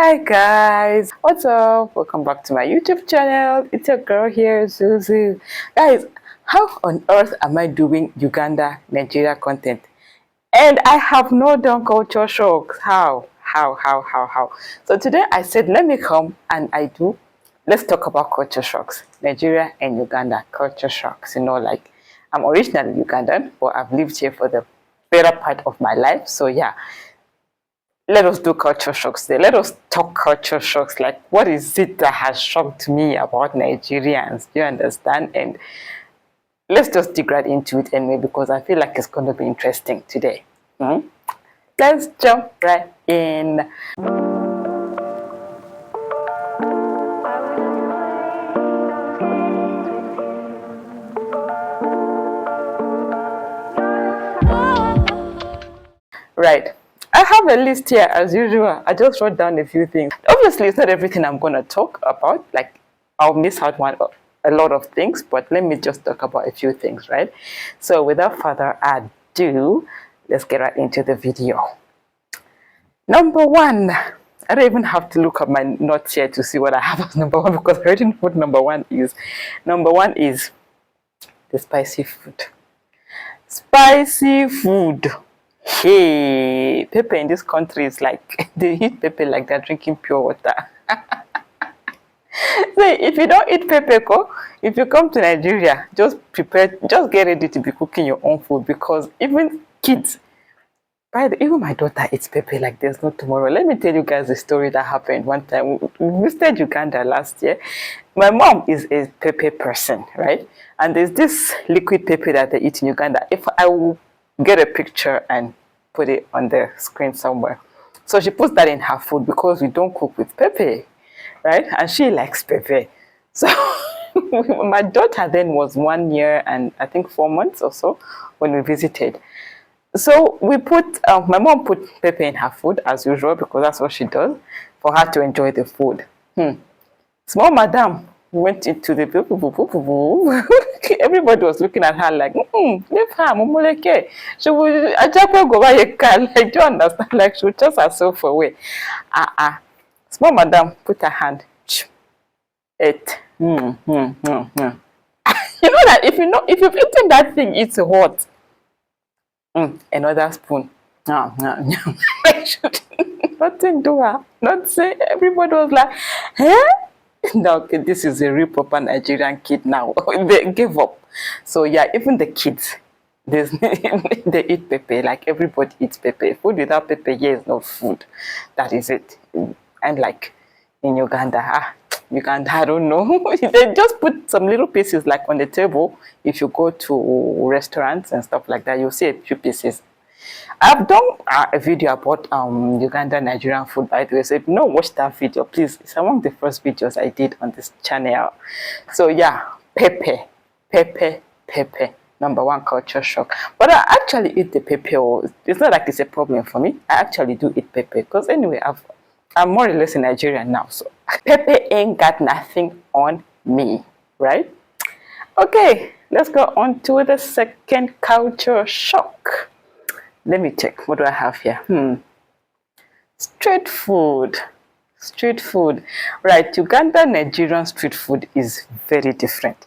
Hi guys, what's up? Welcome back to my YouTube channel. It's your girl here, Zuzu. Guys, how on earth am I doing Uganda, Nigeria content? And I have no done culture shocks. How? So today I said, let me come and let's talk about culture shocks. Nigeria and Uganda culture shocks. Like I'm originally Ugandan, but I've lived here for the better part of my life. So yeah, let us do culture shocks today. Let us talk culture shocks. Like, what is it that has shocked me about Nigerians? Do you understand? And let's just dig right into it anyway, because I feel like it's going to be interesting today. Let's jump right in. Right. I have a list here as usual. I just wrote down a few things. Obviously, it's not everything I'm going to talk about. Like, I'll miss out a lot of things, but let me just talk about a few things, right? So without further ado, let's get right into the video. Number one, I don't even have to look at my notes here to see what I have as number one, because I already know what number one is. Number one is the spicy food. Spicy food. Hey, pepper in this country is like, they eat pepper like they're drinking pure water. So if you don't eat pepper, if you come to Nigeria, just get ready to be cooking your own food, because even kids, even my daughter eats pepper like there's no tomorrow. Let me tell you guys a story that happened one time. We visited Uganda last year. My mom is a pepper person, right? And there's this liquid pepper that they eat in Uganda. If I will get a picture and put it on the screen somewhere. So she puts that in her food because we don't cook with pepper, right? And she likes pepper. So my daughter then was 1 year and I think 4 months or so when we visited. So we my mom put pepper in her food as usual, because that's what she does, for her to enjoy the food. Small madam went into the everybody was looking at her like, leave her, Momoleke. She would go buy a car, like, do you understand? Like, she would toss herself away. Small madam put her hand, ate. You know that if you've eaten that thing, it's hot. Another spoon. Nothing to her. Not say. Everybody was like, no, okay, this is a real proper Nigerian kid now. They gave up. So yeah, even the kids, they eat pepper. Like, everybody eats pepper. Food without pepper here is not food. That is it. And like in Uganda, I don't know. They just put some little pieces like on the table. If you go to restaurants and stuff like that, you'll see a few pieces. I've done a video about Uganda and Nigerian food, by the way. So if you don't watch that video, please, it's among the first videos I did on this channel. So yeah, pepper. Number one culture shock. But I actually eat the pepper. It's not like it's a problem for me. I actually do eat pepper, because anyway, I'm more or less a Nigerian now. So pepper ain't got nothing on me, right? Okay, let's go on to the second culture shock. Let me check. What do I have here? Street food. Right, Uganda Nigerian street food is very different.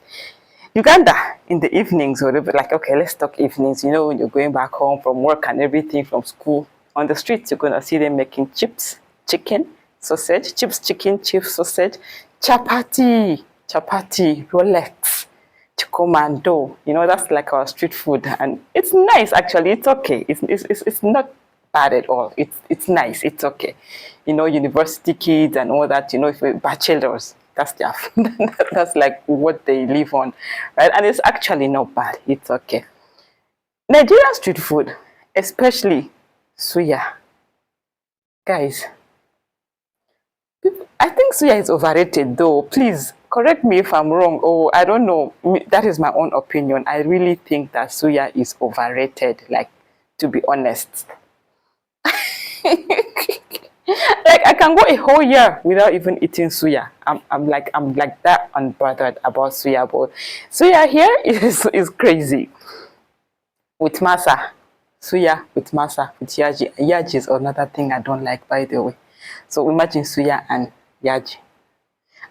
Uganda, in the evenings, or like, okay, let's talk evenings. You know, when you're going back home from work and everything, from school, on the streets, you're going to see them making chips, chicken, sausage, chips, chicken, chips, sausage, chapati, Rolex, Chikomando. You know, that's like our street food, and it's nice actually. It's okay. It's not bad at all. It's nice. It's okay. You know, university kids and all that. You know, if we're bachelors, that's their food. That's like what they live on, right? And it's actually not bad. It's okay. Nigerian street food, especially suya, guys. I think suya is overrated, though. Please correct me if I'm wrong. Oh, I don't know. That is my own opinion. I really think that suya is overrated, like, to be honest. Like, I can go a whole year without even eating suya. I'm like that unbothered about suya, but suya here is crazy. With masa, suya with masa, with yaji. Yaji is another thing I don't like, by the way. So imagine suya and yaji.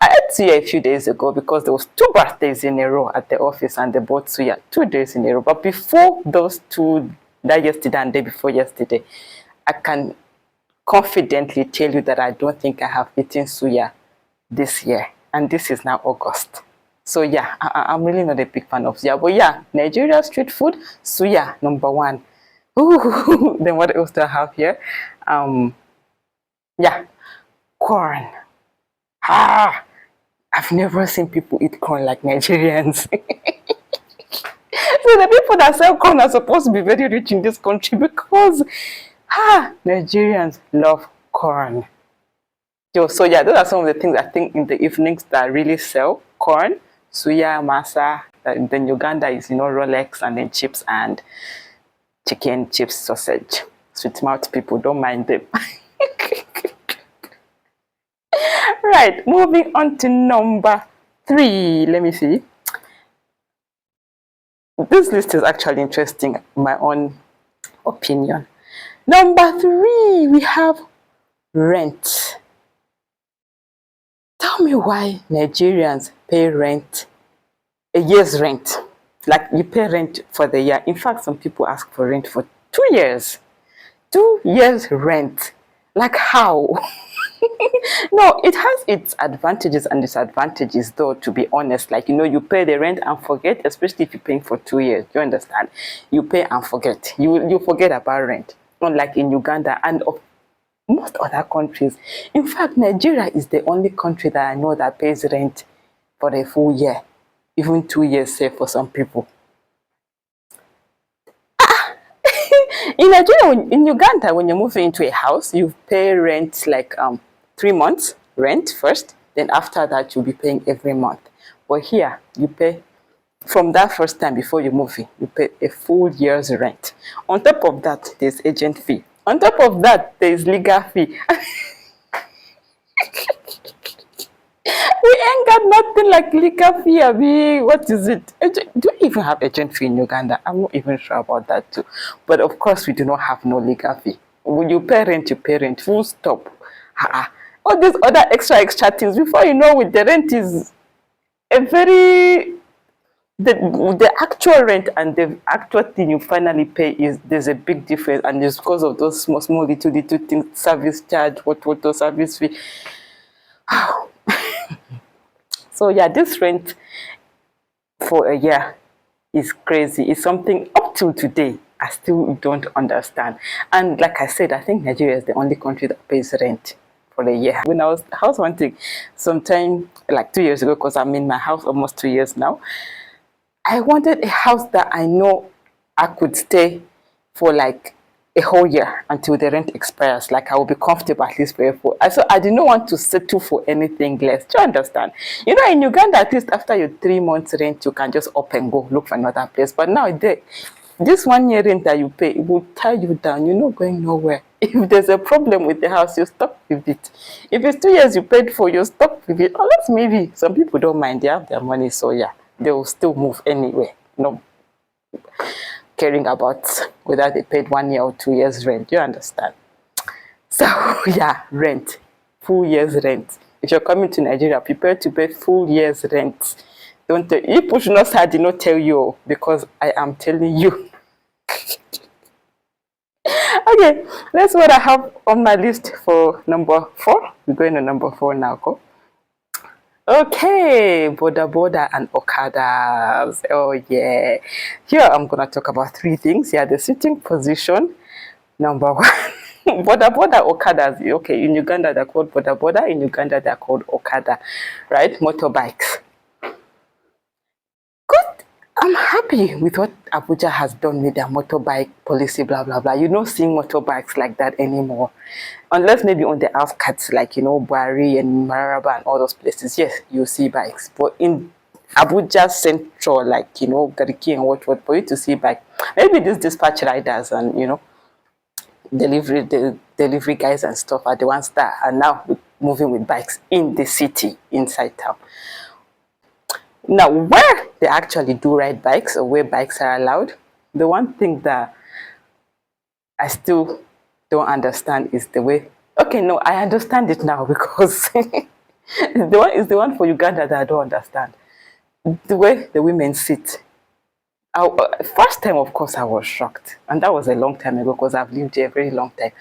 I ate suya a few days ago because there was 2 birthdays in a row at the office and they bought suya 2 days in a row. But before those two, that yesterday and day before yesterday, I can confidently tell you that I don't think I have eaten suya this year. And this is now August. So yeah, I'm really not a big fan of suya. But yeah, Nigeria street food, suya, #1. Ooh, then what else do I have here? Yeah, corn. Ah, I've never seen people eat corn like Nigerians. So the people that sell corn are supposed to be very rich in this country because Nigerians love corn. So yeah, those are some of the things I think in the evenings that really sell. Corn, suya, masa. Then Uganda is, Rolex, and then chips and chicken, chips, sausage. Sweet mouth people, don't mind them. Right, moving on to #3. Let me see. This list is actually interesting, my own opinion. #3, we have rent. Tell me why Nigerians pay rent, a year's rent. Like you pay rent for the year. In fact, some people ask for rent for 2 years. 2 years rent. Like how? No, it has its advantages and disadvantages though, to be honest. Like, you pay the rent and forget, especially if you're paying for 2 years. You understand? You pay and forget. You forget about rent. Unlike in Uganda and most other countries. In fact, Nigeria is the only country that I know that pays rent for a full year. Even 2 years, say, for some people. In Nigeria, in Uganda, when you move into a house, you pay rent like 3 months rent first. Then after that, you'll be paying every month. But here, you pay from that first time before you move in, you pay a full year's rent. On top of that, there's agent fee. On top of that, there's legal fee. We ain't got nothing like legal fee. I mean, what is it? Do we even have agent fee in Uganda? I'm not even sure about that too. But of course, we do not have no legal fee. When you pay rent, full stop. All these other extra things, before you know it, the rent is a very... The actual rent and the actual thing you finally pay there's a big difference, and it's because of those small little things, service charge, what service fee. So yeah, this rent for a year is crazy. It's something up till today I still don't understand. And like I said, I think Nigeria is the only country that pays rent for a year. When I was house hunting sometime like 2 years ago, because I'm in my house almost 2 years now, I wanted a house that I know I could stay for like a whole year until the rent expires. Like I will be comfortable at least for a full. So I did not want to settle for anything less. Do you understand? In Uganda, at least after your 3 months rent, you can just up and go look for another place. But now this 1 year rent that you pay, it will tie you down. You're not going nowhere. If there's a problem with the house, you stop with it. If it's 2 years you paid for, you stop with it. Unless maybe some people don't mind, they have their money, so yeah, they will still move anyway. No caring about whether they paid 1 year or 2 years rent. You understand? So yeah, rent, full year's rent. If you're coming to Nigeria, prepare to pay full year's rent. Don't tell you push not I did not tell you, because I am telling you. Okay, that's what I have on my list for #4. We're going to #4 now. Go. Okay, boda and okadas. Oh yeah. Here I'm gonna talk about 3 things. Yeah, the sitting position. #1. boda okadas. Okay, in Uganda they're called boda. In Uganda they're called okada, right? Motorbikes. Good. I'm happy with what Abuja has done with their motorbike policy, blah blah blah. You're not seeing motorbikes like that anymore. Unless maybe on the outskirts, like, Bari and Mararaba and all those places, yes, you see bikes. But in Abuja Central, like, Gariki and what, for you to see bike, maybe these dispatch riders and, the delivery guys and stuff are the ones that are now moving with bikes in the city, inside town. Now, where they actually do ride bikes or where bikes are allowed, the one thing that I still don't understand is the way Okay, no, I understand it now because the one is the one for Uganda that I don't understand. The way the women sit. First time, of course, I was shocked, and that was a long time ago because I've lived here a very long time.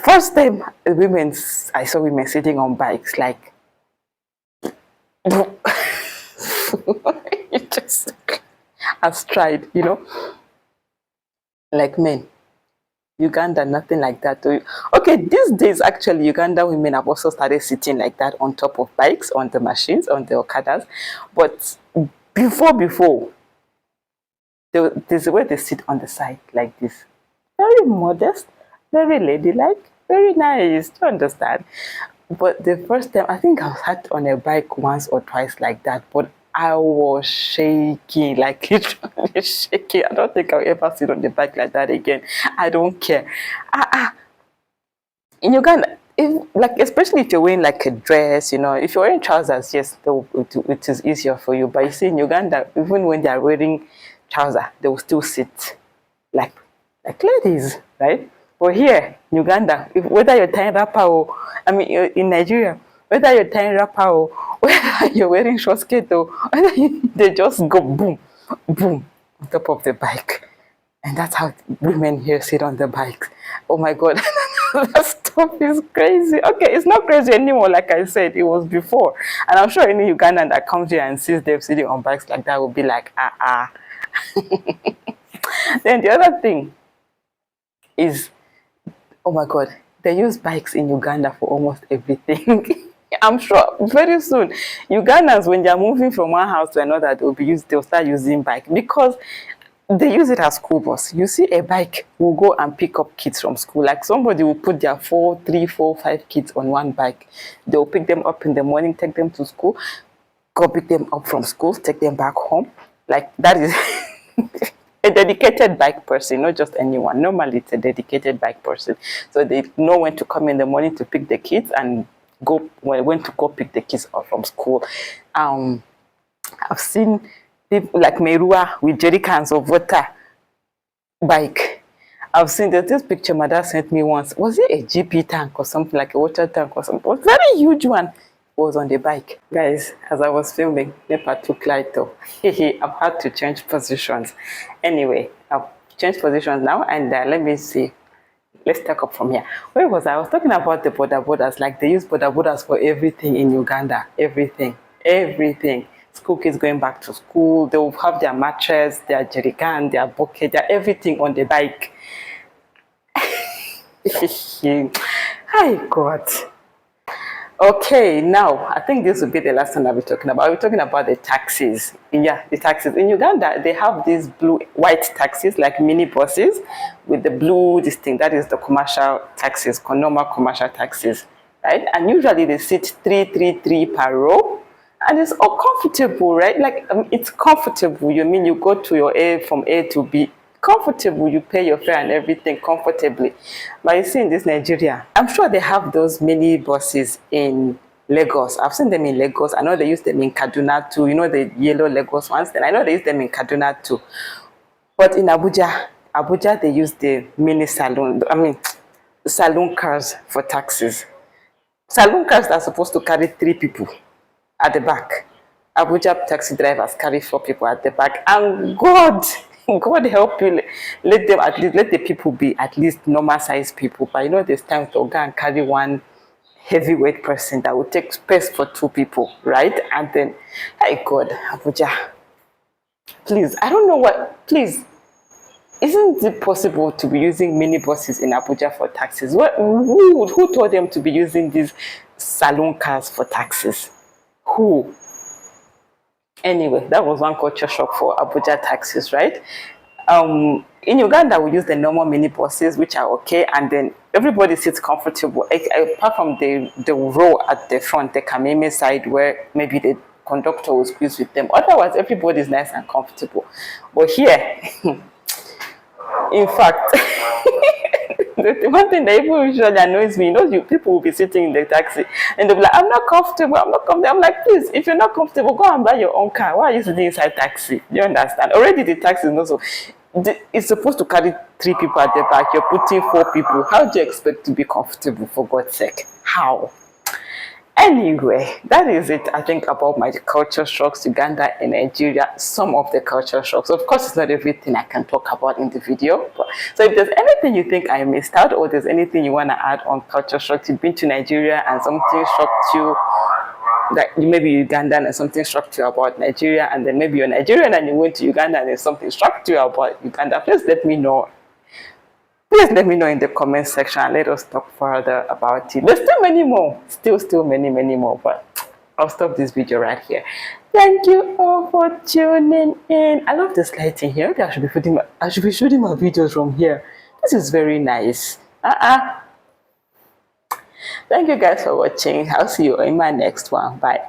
First time, I saw women sitting on bikes, like it just astride, like men. Uganda, nothing like that. Okay, these days, actually, Uganda women have also started sitting like that on top of bikes, on the machines, on the Okadas. But before, there's a way they sit on the side like this. Very modest, very ladylike, very nice. Do you understand? But the first time, I think I sat on a bike once or twice like that, but I was shaking, like literally shaking. I don't think I'll ever sit on the bike like that again. I don't care. In Uganda, like especially if you're wearing like a dress, if you're wearing trousers, yes, it is easier for you. But you see, in Uganda, even when they are wearing trousers, they will still sit like ladies, right? But here in Uganda, whether you're tying wrapper or in Nigeria, whether you're tying wrapper or whether you're wearing short skirt or they just go boom, boom on top of the bike. And that's how women here sit on the bikes. Oh my God, that stuff is crazy. Okay, it's not crazy anymore, like I said, it was before. And I'm sure any Ugandan that comes here and sees them sitting on bikes like that will be like, ah. Then the other thing is, oh my God, they use bikes in Uganda for almost everything. I'm sure very soon, Ugandans, when they're moving from one house to another, they'll start using bike because they use it as school bus. You see a bike will go and pick up kids from school. Like somebody will put their 3, 4, 5 kids on one bike. They'll pick them up in the morning, take them to school, go pick them up from school, take them back home. Like that is a dedicated bike person, not just anyone. Normally it's a dedicated bike person. So they know when to come in the morning to pick the kids and when to go pick the kids up from school. I've seen people like Merua with jerry cans of water bike. I've seen this picture my dad sent me once. Was it a GP tank or something, like a water tank or something? It was a very huge one. It was on the bike. Guys, as I was filming, NEPA took light though. I've had to change positions. Anyway, I've changed positions now and let me see. Let's take up from here. Where was I? I was talking about the bodas. Like they use bodas for everything in Uganda. Everything. School kids going back to school, they will have their mattress, their jerrycan, their bucket, their everything on the bike. Hi God. Okay, now I think this will be the last one I'll be talking about. I'll be talking about the taxis. Yeah, the taxis. In Uganda, they have these white taxis, like mini buses with the blue, this thing. That is the commercial taxis, normal commercial taxis, right? And usually they sit 3 per row. And it's all comfortable, right? Like, it's comfortable. You go to your from A to B. Comfortable, you pay your fare and everything comfortably. But you see in this Nigeria, I'm sure they have those mini buses in Lagos. I've seen them in Lagos. I know they use them in Kaduna too. The yellow Lagos ones. Then I know they use them in Kaduna too. But in Abuja, they use the mini saloon cars for taxis. Saloon cars are supposed to carry 3 people at the back. Abuja taxi drivers carry 4 people at the back. And God help you, let the people be at least normal sized people. But there's times to go and carry one heavyweight person that will take space for 2 people, right? And then, hey God, Abuja, please, I don't know please, isn't it possible to be using mini buses in Abuja for taxis? Who told them to be using these saloon cars for taxis? Who? Anyway, that was one culture shock for Abuja taxis, right? In Uganda, we use the normal mini buses, which are okay, and then everybody sits comfortable, apart from the row at the front, the Kameme side, where maybe the conductor will squeeze with them. Otherwise, everybody's nice and comfortable. But here, in fact, the one thing that even usually annoys me, people will be sitting in the taxi and they'll be like, I'm not comfortable. I'm like, please, if you're not comfortable, go and buy your own car. Why are you sitting inside taxi? Do you understand? Already the taxi is not so. it's supposed to carry 3 people at the back. You're putting 4 people. How do you expect to be comfortable, for God's sake? How? Anyway, that is it, I think, about my culture shocks, Uganda and Nigeria, some of the culture shocks. Of course, it's not everything I can talk about in the video. So if there's anything you think I missed out, or there's anything you want to add on culture shocks, you've been to Nigeria and something shocked you, like maybe Ugandan and something shocked you about Nigeria, and then maybe you're Nigerian and you went to Uganda and then something shocked you about Uganda, please let me know. Please let me know in the comment section and let us talk further about it. There's still many more, still many more, but I'll stop this video right here. Thank you all for tuning in. I love this lighting here. Maybe I should be shooting my videos from here. This is very nice. Thank you guys for watching. I'll see you in my next one. Bye.